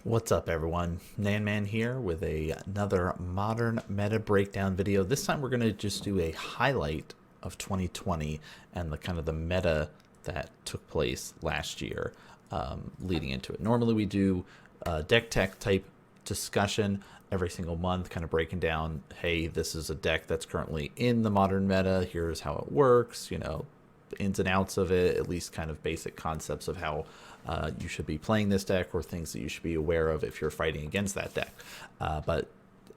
What's up, everyone? NanMan here with another modern meta breakdown video. This time we're going to just do a highlight of 2020 and the kind of the meta that took place last year leading into it. Normally we do deck tech type discussion every single month, kind of breaking down, hey, this is a deck that's currently in the modern meta. Here's how it works, the ins and outs of it, at least kind of basic concepts of how you should be playing this deck or things that you should be aware of if you're fighting against that deck. But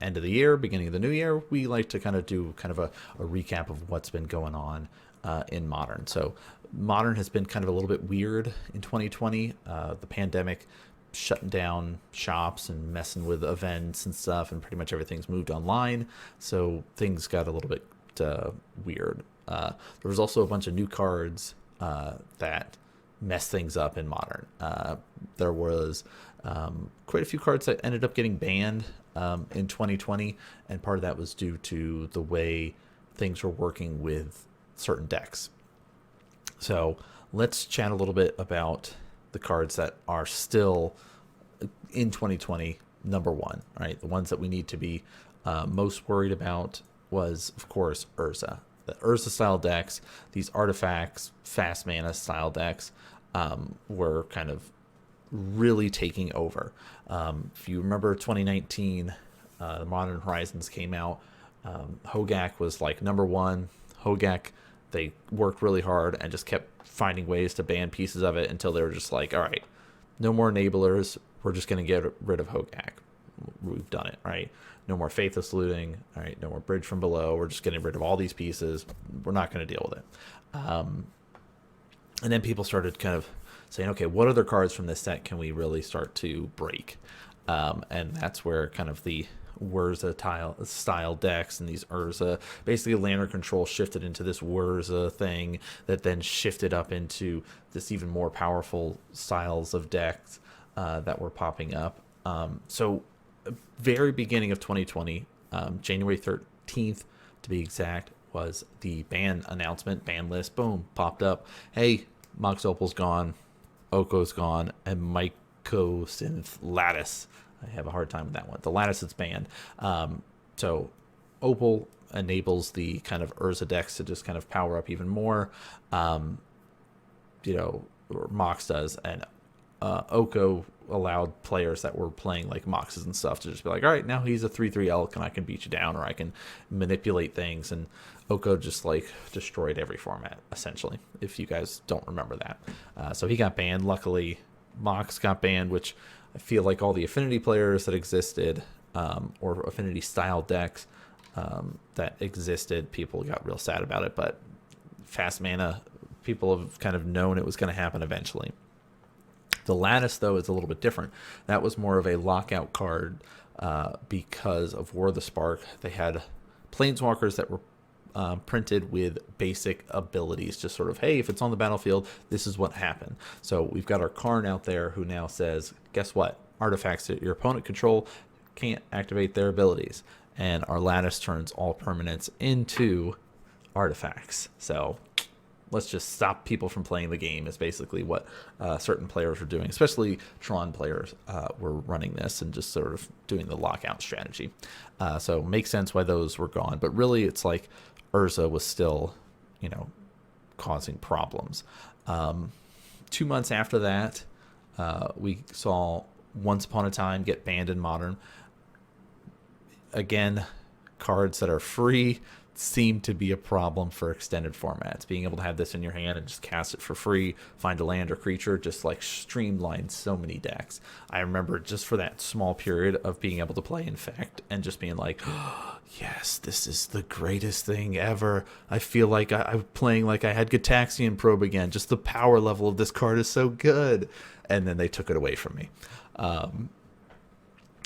end of the year, beginning of the new year, we like to kind of do kind of a recap of what's been going on in Modern. So Modern has been kind of a little bit weird in 2020. The pandemic shutting down shops and messing with events and stuff, and pretty much everything's moved online. So things got a little bit weird. There was also a bunch of new cards that messed things up in Modern. There was quite a few cards that ended up getting banned in 2020, and part of that was due to the way things were working with certain decks. So let's chat a little bit about the cards that are still in 2020 number one, right? The ones that we need to be most worried about was, of course, Urza. The Urza style decks, these artifacts, fast mana style decks, were kind of really taking over. If you remember 2019, the Modern Horizons came out. Hogak was like number one. Hogak, they worked really hard and just kept finding ways to ban pieces of it until they were just like, all right, no more enablers. We're just going to get rid of Hogak. We've done it, right? No more Faithless Looting. All right, no more Bridge from Below. We're just getting rid of all these pieces. We're not going to deal with it. And then people started kind of saying, okay, what other cards from this set can we really start to break? And that's where kind of the Urza style decks and these Urza, basically Lantern Control shifted into this Urza thing that then shifted up into this even more powerful styles of decks that were popping up. So very beginning of 2020, January 13th to be exact, was the ban announcement, ban list, boom, popped up. Hey, Mox Opal's gone, Oko's gone, and Mycosynth Lattice. I have a hard time with that one. The Lattice is banned. So Opal enables the kind of Urza decks to just kind of power up even more, or Mox does, and Oko allowed players that were playing like Moxes and stuff to just be like, all right, now he's a 3/3 elk and I can beat you down, or I can manipulate things. And Oko just like destroyed every format essentially, if you guys don't remember that. So he got banned. Luckily Mox got banned, which I feel like all the affinity players that existed, or affinity style decks that existed, people got real sad about it. But fast mana, people have kind of known it was going to happen eventually. The Lattice, though, is a little bit different. That was more of a lockout card because of War of the Spark. They had planeswalkers that were printed with basic abilities, just sort of, hey, if it's on the battlefield, this is what happened. So we've got our Karn out there who now says, guess what? Artifacts that your opponent control can't activate their abilities. And our Lattice turns all permanents into artifacts. So let's just stop people from playing the game is basically what certain players were doing, especially Tron players were running this and just sort of doing the lockout strategy. So it makes sense why those were gone. But really, it's like Urza was still, causing problems. 2 months after that, we saw Once Upon a Time get banned in Modern. Again, cards that are free seem to be a problem for extended formats. Being able to have this in your hand and just cast it for free, find a land or creature, just like streamlines so many decks. I remember just for that small period of being able to play Infect and just being like, oh, yes, this is the greatest thing ever. I feel like I'm playing like I had Gitaxian Probe again. Just the power level of this card is so good. And then they took it away from me.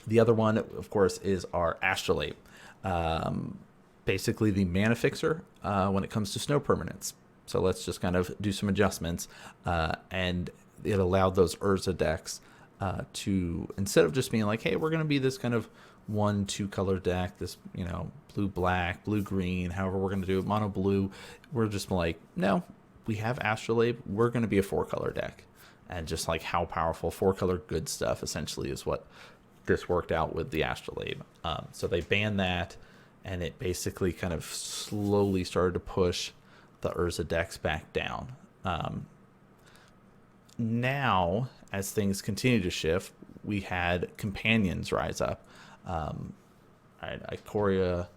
The other one, of course, is our Astrolabe. Basically the mana fixer when it comes to snow permanents. So let's just kind of do some adjustments. And it allowed those Urza decks to, instead of just being like, hey, we're going to be this kind of 1-2 color deck, this, blue black, blue green, however we're going to do it, mono blue, we're just like, no, we have Astrolabe, we're going to be a 4 color deck. and just like how powerful 4-color good stuff essentially is what this worked out with the Astrolabe. So they banned that, and it basically kind of slowly started to push the Urza decks back down. Now, as things continue to shift, we had companions rise up. Ikoria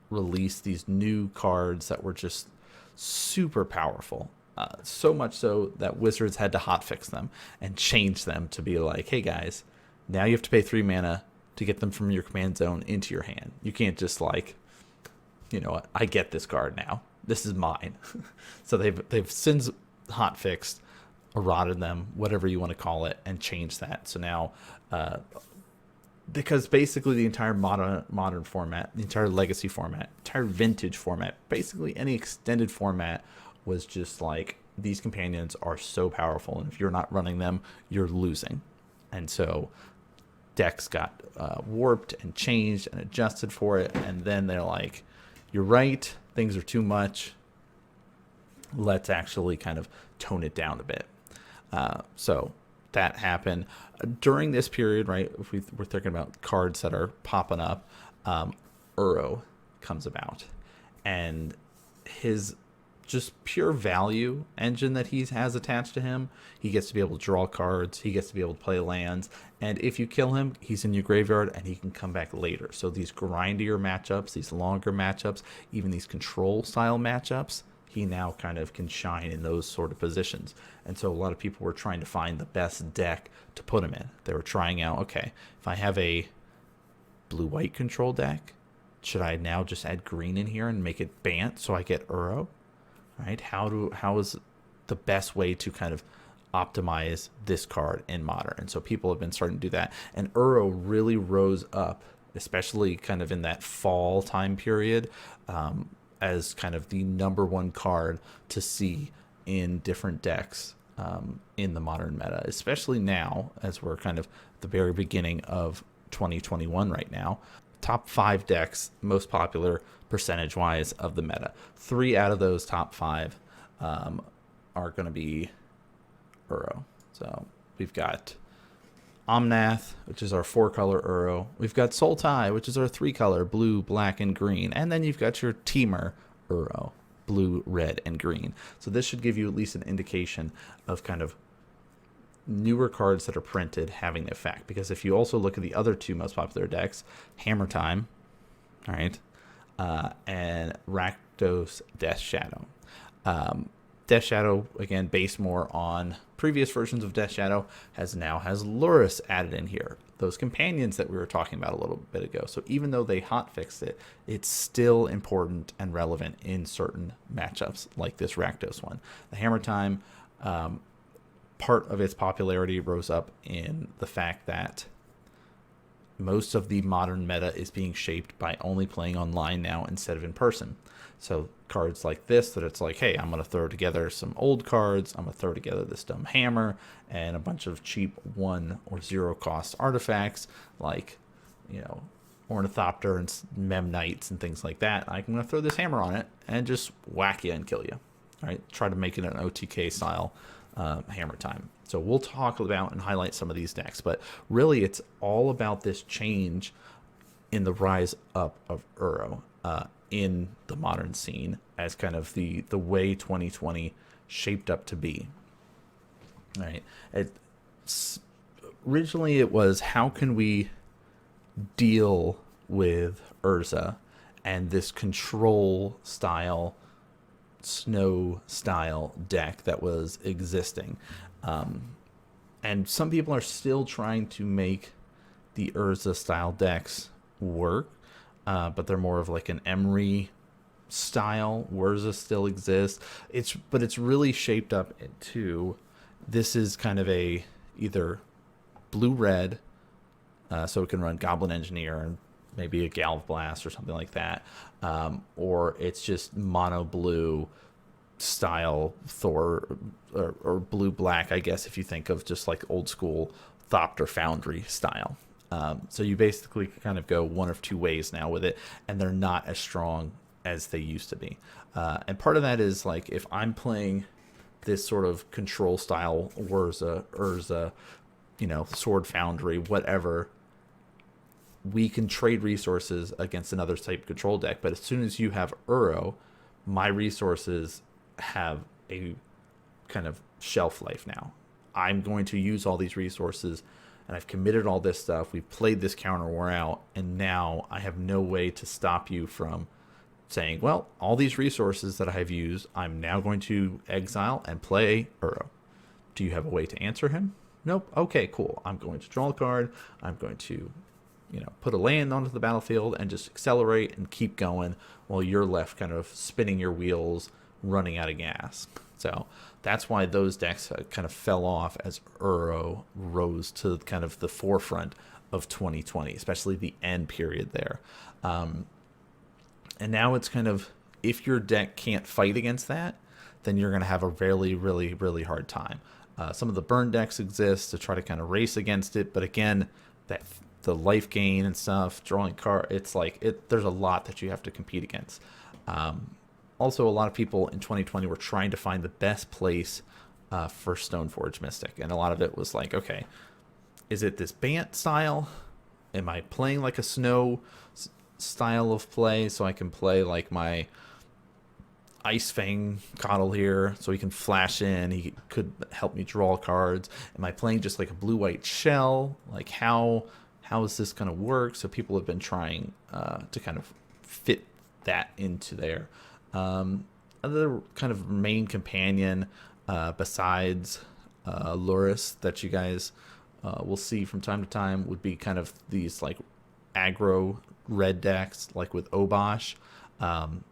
released these new cards that were just super powerful. So much so that Wizards had to hotfix them and change them to be like, hey guys, now you have to pay 3 mana to get them from your command zone into your hand. You can't just like, you know what, I get this card now. This is mine. So they've since hotfixed, eroded them, whatever you want to call it, and changed that. So now, because basically the entire modern format, the entire legacy format, entire vintage format, basically any extended format was just like, these companions are so powerful, and if you're not running them, you're losing. And so decks got warped and changed and adjusted for it, and then they're like, you're right, things are too much, let's actually kind of tone it down a bit. So that happened during this period, right? If we're thinking about cards that are popping up, Uro comes about, and his just pure value engine that he has attached to him, he gets to be able to draw cards, he gets to be able to play lands, and if you kill him, he's in your graveyard and he can come back later. So these grindier matchups, these longer matchups, even these control style matchups, he now kind of can shine in those sort of positions. And so a lot of people were trying to find the best deck to put him in. They were trying out, okay, if I have a blue-white control deck, should I now just add green in here and make it Bant so I get Uro? Right? How is the best way to kind of optimize this card in Modern? And so people have been starting to do that. And Uro really rose up, especially kind of in that fall time period, as kind of the #1 card to see in different decks in the Modern meta, especially now as we're kind of at the very beginning of 2021 right now. Top 5 decks most popular percentage wise of the meta. 3 out of those top 5 are going to be Uro. So we've got Omnath, which is our 4-color Uro. We've got Sultai, which is our 3-color blue, black, and green. And then you've got your Teamer Uro, blue, red, and green. So this should give you at least an indication of kind of newer cards that are printed having the effect. Because if you also look at the other 2 most popular decks, Hammer Time, all right, and Rakdos Death Shadow. Death Shadow, again, based more on previous versions of Death Shadow, now has Lurrus added in here. Those companions that we were talking about a little bit ago. So even though they hotfixed it, it's still important and relevant in certain matchups like this Rakdos one. The Hammer Time, part of its popularity rose up in the fact that most of the Modern meta is being shaped by only playing online now instead of in person. So cards like this, that it's like, hey, I'm going to throw together some old cards, I'm going to throw together this dumb hammer and a bunch of cheap 1 or 0 cost artifacts like, you know, Ornithopter and Memnites and things like that. I'm going to throw this hammer on it and just whack you and kill you. All right, try to make it an OTK style Hammer Time. So we'll talk about and highlight some of these decks, but really it's all about this change in the rise up of Uro in the Modern scene as kind of the way 2020 shaped up to be. All right. Originally it was, how can we deal with Urza and this control style, snow style deck that was existing. And some people are still trying to make the Urza style decks work, but they're more of like an Emery style. Urza still exists. But it's really shaped up into, this is kind of a either blue-red, so it can run Goblin Engineer and maybe a Galv Blast or something like that, or it's just mono blue style Thor, or blue black, I guess, if you think of just like old school Thopter Foundry style. So you basically kind of go one of 2 ways now with it, and they're not as strong as they used to be. And part of that is like, if I'm playing this sort of control style Urza, you know, Sword Foundry, whatever, we can trade resources against another type control deck. But as soon as you have Uro, my resources have a kind of shelf life now. I'm going to use all these resources, and I've committed all this stuff. We've played this counter war out, and now I have no way to stop you from saying, well, all these resources that I have used, I'm now going to exile and play Uro. Do you have a way to answer him? Nope. Okay, cool. I'm going to draw a card. I'm going to, you know, put a land onto the battlefield and just accelerate and keep going while you're left kind of spinning your wheels, running out of gas. So that's why those decks kind of fell off as Uro rose to kind of the forefront of 2020, especially the end period there. And now it's kind of, if your deck can't fight against that, then you're going to have a really, really, really hard time. Some of the burn decks exist to try to kind of race against it, but again, that the life gain and stuff, drawing card, it's like there's a lot that you have to compete against. Also, a lot of people in 2020 were trying to find the best place for Stoneforge Mystic, and a lot of it was like, okay, is it this Bant style? Am I playing like a Snow style of play, so I can play like my Ice Fang Coddle here, so he can flash in, he could help me draw cards? Am I playing just like a blue-white shell? Like how is this going to work? So people have been trying to kind of fit that into there. Other kind of main companion besides Luris that you guys will see from time to time would be kind of these like aggro red decks, like with Obosh.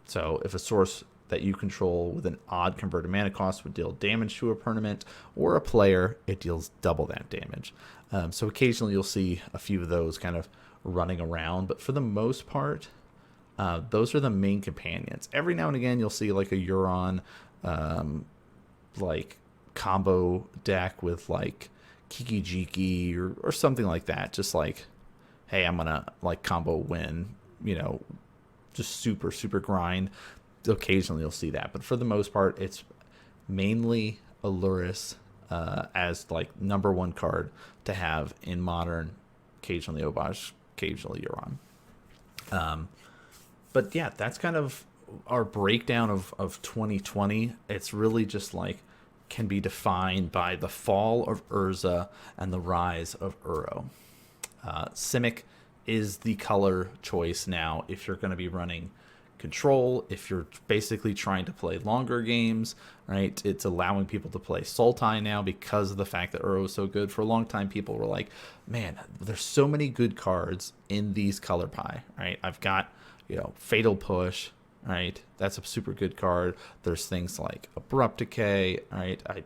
So if a source that you control with an odd converted mana cost would deal damage to a permanent or a player, it deals double that damage. So occasionally you'll see a few of those kind of running around, but for the most part, those are the main companions. Every now and again you'll see like a Euron like combo deck with like Kiki Jiki or something like that. Just like, hey, I'm gonna like combo win, you know, just super grind. Occasionally you'll see that, but for the most part it's mainly Aluris as like #1 card to have in Modern. Occasionally Obosh, occasionally Euron. But yeah, that's kind of our breakdown of 2020. It's really just like can be defined by the fall of Urza and the rise of Uro. Simic is the color choice now if you're going to be running control, if you're basically trying to play longer games, right? It's allowing people to play Sultai now because of the fact that Uro is so good. For a long time, people were like, man, there's so many good cards in these color pie, right? I've got, you know, Fatal Push, right? That's a super good card. There's things like Abrupt Decay, right? I've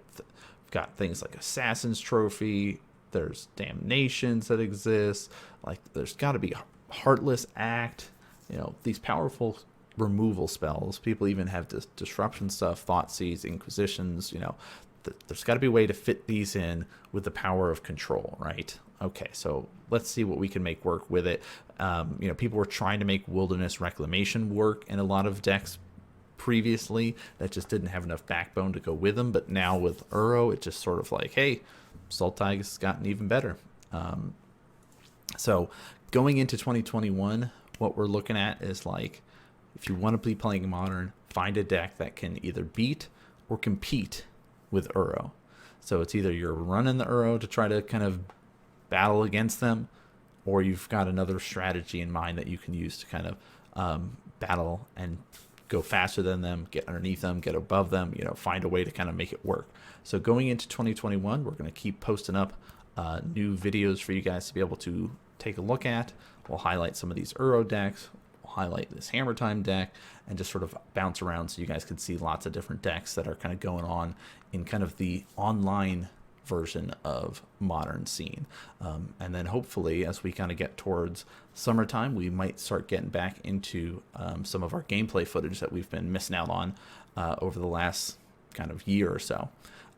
got things like Assassin's Trophy. There's Damnations that exist. Like, there's got to be Heartless Act. You know, these powerful removal spells. People even have this disruption stuff, Thoughtseize, Inquisitions. You know, there's got to be a way to fit these in with the power of control, right? Okay, so let's see what we can make work with it. You know, people were trying to make Wilderness Reclamation work in a lot of decks previously that just didn't have enough backbone to go with them. But now with Uro, it's just sort of like, hey, Sultai has gotten even better. So going into 2021, what we're looking at is like, if you want to be playing Modern, find a deck that can either beat or compete with Uro. So it's either you're running the Uro to try to kind of battle against them, or you've got another strategy in mind that you can use to kind of battle and go faster than them, get underneath them, get above them, you know, find a way to kind of make it work. So going into 2021, we're going to keep posting up new videos for you guys to be able to take a look at. We'll highlight some of these Uro decks, we'll highlight this Hammer Time deck, and just sort of bounce around so you guys can see lots of different decks that are kind of going on in kind of the online version of Modern scene. And then hopefully as we kind of get towards summertime, we might start getting back into some of our gameplay footage that we've been missing out on over the last kind of year or so.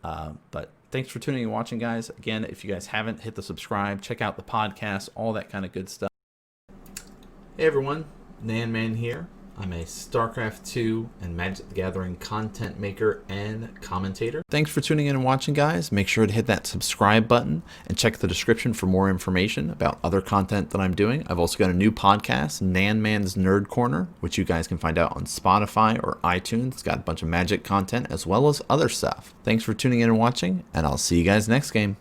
But thanks for tuning and watching, guys. Again, if you guys haven't, hit the subscribe, check out the podcast, all that kind of good stuff. Hey everyone, NanMan here. I'm a StarCraft 2 and Magic the Gathering content maker and commentator. Thanks for tuning in and watching, guys. Make sure to hit that subscribe button and check the description for more information about other content that I'm doing. I've also got a new podcast, NanMan's Nerd Corner, which you guys can find out on Spotify or iTunes. It's got a bunch of Magic content as well as other stuff. Thanks for tuning in and watching, and I'll see you guys next game.